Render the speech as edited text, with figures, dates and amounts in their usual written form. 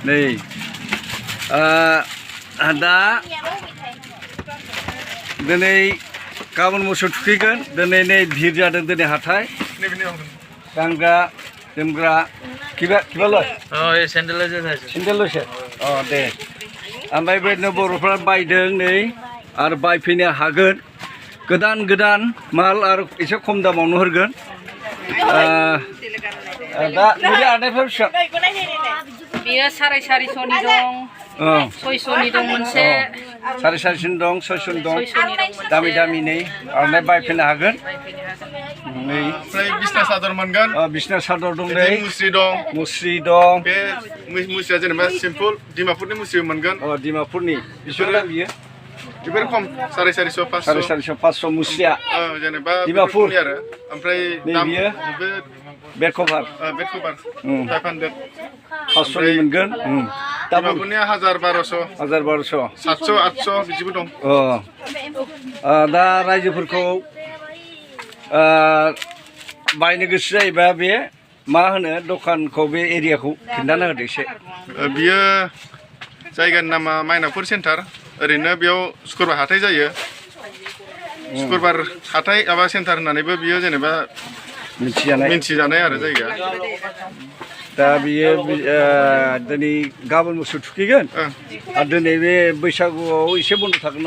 नै दा दिनै गाबोन मोसौ थुखैगोन दिनै नै भिर जादों दिनै हाथाय गानग्रा जोमग्रा किबालय सेन्देलसो दे ओमफ्राय बेदिनो बर'फ्रा बायदों नै आरो बायफैनो हागोन गोदान गोदान माल आरो एसे खम दामावनो हरगोन दा नोंनि आरनायफ्रा बेसेबां बेयो 450नि दं 600नि दं मोनसे 450नि दं 600नि दं दामि दामि नै आरनाय बायफैनो हागोन नै ओमफ्राय बिसना सादर मोनगोन बिसना सादर दं नै मुस्रि दं बे मुस्रिया जेनेबा सिम्पोल डिमापुरनि मुस्रि मोनगोन डिमापुरनि बेसेबां दाम बियो बेफोर खम 450 500 500 मुस्रिया जेनेबा डिमापुरनि आरो ओमफ्राय दाम बेड कभार 500 500नि मोनगोन डिमापुरनिया 1200 700 800 बिदिबो दं दा रायजोफोरखौ बायनो गोसो जायोबा बे मा होनो दखानखौ बे एरियाखौ खिन्थाना होदो एसे बियो जायगानि नामा माइनावपुर सेन्टार ओरैनो बेयाव शुक्रबार हाथाय जायो शुक्रबार हाथाय एबा सेन्टार होननानैबो बियो जेनेबा मिन्थिजानाय आरो जायगाया दा बियो दिनै गाबोन मोसौ थुखैगोन आरो दिनै बे बैसागुआव एसे बन्द' थागोन